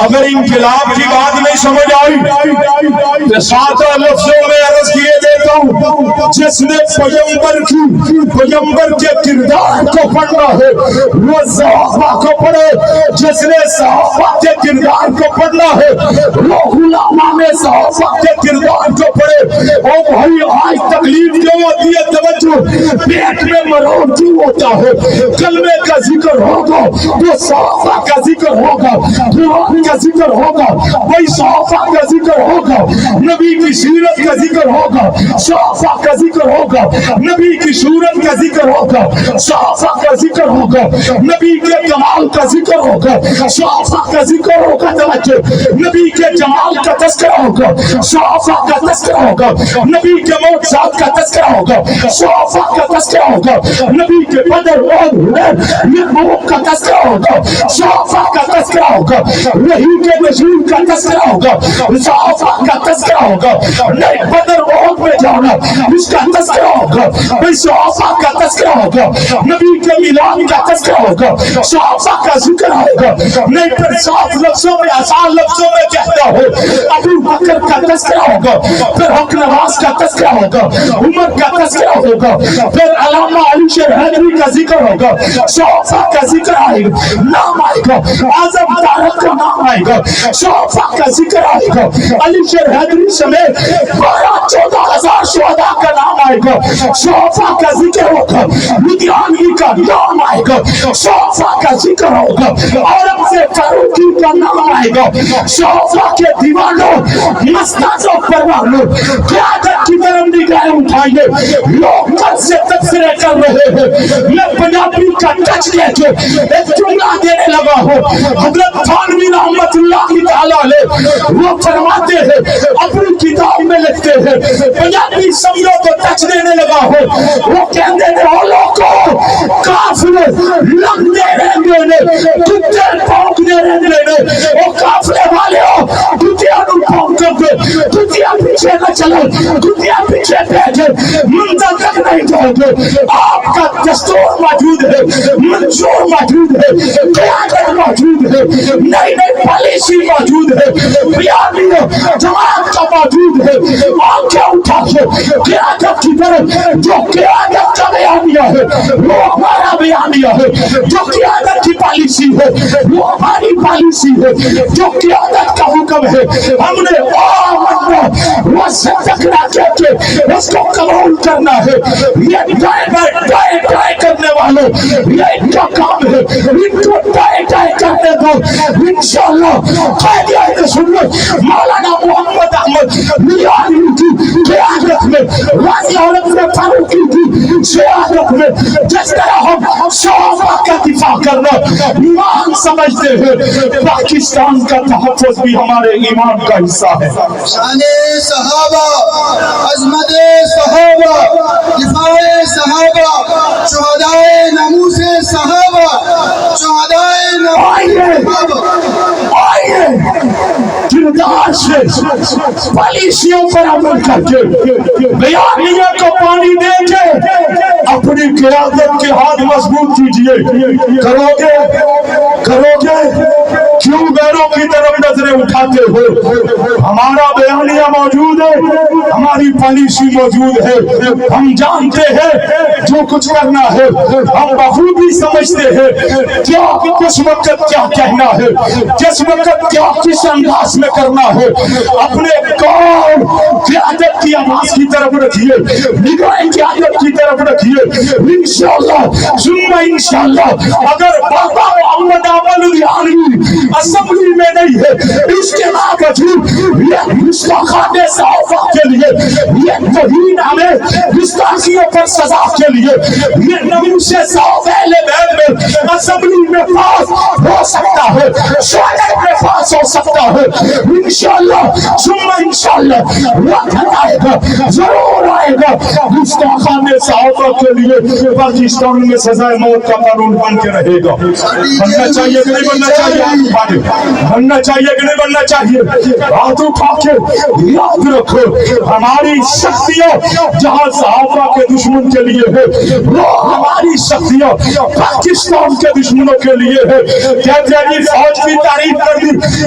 اگر انقلاب کی بات نہیں سمجھ آئی تو 7 لفظوں میں عرض کیے دیتا ہوں. جس نے پیغمبر کے کردار کو پڑھنا ہے وہ صحابہ کو پڑھے. جس نے صحابہ کے کردار کو پڑھنا ہے وہ علماء صحابہ کے کردار کو پڑھے. او بھائی آج تکلیف کیوں ہوتی ہے؟ توجہ، پیٹ میں مرور کیوں ہوتا ہے؟ کلمے کا ذکر ہوگا تو صحابہ کا ذکر ہوگا، قرآن کا ذکر ہوگا، وہی صحابہ کا ذکر ہوگا، نبی کی سیرت کا ذکر ہوگا، صحابہ کا ذکر ہوگا، نبی کی صورت کا ذکر ہوگا، صحابہ کا ذکر ہوگا، نبی کے کمال کا ذکر ہوگا، صحابہ کا ذکر ہوگا. توجہ، نبی کے جمال کا تذکرہ ہوگا، صحابہ کا تذکرہ ہوگا، نبی کے معجزات کا تذکرہ ہوگا، صحابہ کا تذکرہ ہوگا، نبی کے بدر اور یرموک کا تذکرہ ہوگا، صحابہ کا تذکرہ ہوگا، وحی کے نزول کا تذکرہ ہوگا، صحابہ کا تذکرہ ہوگا. نہیں بدر اور میں جانا اس کا تذکرہ ہوگا، بھئی صحابہ کا تذکرہ ہوگا، نبی کے میلاد کا تذکرہ ہوگا، صحابہ کا ذکر ہوگا. نہیں پھر 7 لفظوں میں آسان لفظوں میں کہتا ہو ابو بکر کا تذکرہ ہوگا، پھر حق نواز کا تذکرہ ہوگا، عمر کا تذکرہ ہوگا، پھر علامہ علی شیر حیدری کا ذکر ہوگا، صحابہ کا ذکر آئے گا، نام آئے گا، اعظم تارک کا نام آئے گا، صحابہ کا ذکر آئے گا، علی شیر حیدری سمیت 12-14 ہزار شہداء کا نام آئے گا، صحابہ کا ذکر ہوگا، لدھیانوی کا نام آئے گا، صحابہ کا ذکر ہوگا، اورنگزیب فاروقی کا نام آئے گا. صحابہ کے دیوانوں، مستازوں، پروانوں قیادت کی طرف نگاہیں اٹھائیے. لوگ کل سے تبصرے کر رہے ہیں. میں پنجابی کا ٹچ لے کے ایک جملہ دینے لگا ہوں. حضرت تھانوی رحمت اللہ تعالیٰ علیہ وہ فرماتے ہیں، اپنی کتاب میں لکھتے ہیں، پنجابی سمجھو تو ٹچ دینے لگا ہوں. وہ کہتے ہیں او لوگوں، کافلے لگتے رہنے نے، کتے پھونکنے رہنے نے. وہ کافلے والے ہو کتیاں نو پھونک کر دے، کتیاں پیچھے نہ چلے، کتیاں پیچھے بھیجے، منزل تک نہیں جاؤ گے. آپ کا دستور موجود ہے، منشور موجود ہے، قیادت موجود ہے، نئی نئی پالیسی موجود ہے، بیانیہ جماعت کا موجود ہے. آنکھیں اٹھا کے قیادت کی طرف، جو قیادت کا بیانیہ ہے وہ ہمارا بیانیہ ہے، جو قیادت کی پالیسی ہے وہ ہماری پالیسی ہے، جو قیادت کا حکم ہے ہم نے وہ صدقنا کہہ کے اس کو قبول کرنا ہے. یہ ڈائے کرنے والے یہ ان کا کام ہے، ان کو ڈائے کرنے دو. انشاءاللہ قائد اہل سنت مولانا محمد احمد میرانی کی قیادت میں، غازی اورنگزیب فاروقی کی قیادت میں جس طرح ہم صحابہ کا دفاع کرنا ایمان سمجھتے ہیں، پاکستان کا تحفظ بھی ہمارے ایمان کا حصہ ہے. شان صحابہ، عظمت صحابہ، دفاع صحابہ، شہدائے ناموس صحابہ، شہدائے ناموس صحابہ. آئیے کردار سے پالیسیوں پر عمل کر کے بیانیہ کو پانی دے کے اپنی قیادت کے ہاتھ مضبوط کیجئے. کرو گے کیوں غیروں کی طرف نظریں اٹھاتے ہو؟ ہمارا بیانیہ موجود ہے، ہماری پالیسی موجود ہے، ہم جانتے ہیں جو کچھ کرنا ہے، ہم بخوبی سمجھتے ہیں کیا کس وقت کیا کہنا ہے، کس وقت کیا کس انداز میں کرنا ہے. اپنے قوم قیادت کی آواز کی طرف رکھیے، نگاہیں قیادت کی طرف رکھیے. انشاءاللہ ثم انشاءاللہ اگر بابا محمد احمد لدھیانوی اسمبلی میں نہیں ہے، اس کے باوجود یہ گستاخان صحابہ کے لیے، یہ توہین ہمیں گستاخیوں پر سزا کے لیے، یہ ناموس صحابہ اہل بیت میں اسمبلی میں پاس ہو سکتا ہے، سینٹ میں پاس ہو سکتا ہے. انشاءاللہ ثم انشاءاللہ وقت آئے گا، ضرور آئے گا، گستاخان صحابہ کے لیے پاکستان میں سزائے موت کا قانون بن کے رہے گا. بننا چاہیے کہ نہیں بننا چاہیے؟ بننا چاہیے کہ نہیں بننا چاہیے؟ ہاتھ اٹھا کے یاد رکھو، ہماری شکتیاں جہاں صحابہ کے دشمن کے لیے ہے، وہ ہماری شکتیاں پاکستان کے دشمنوں کے لیے ہے. کہتے ہیں جی فوج کی تعریف کر دی،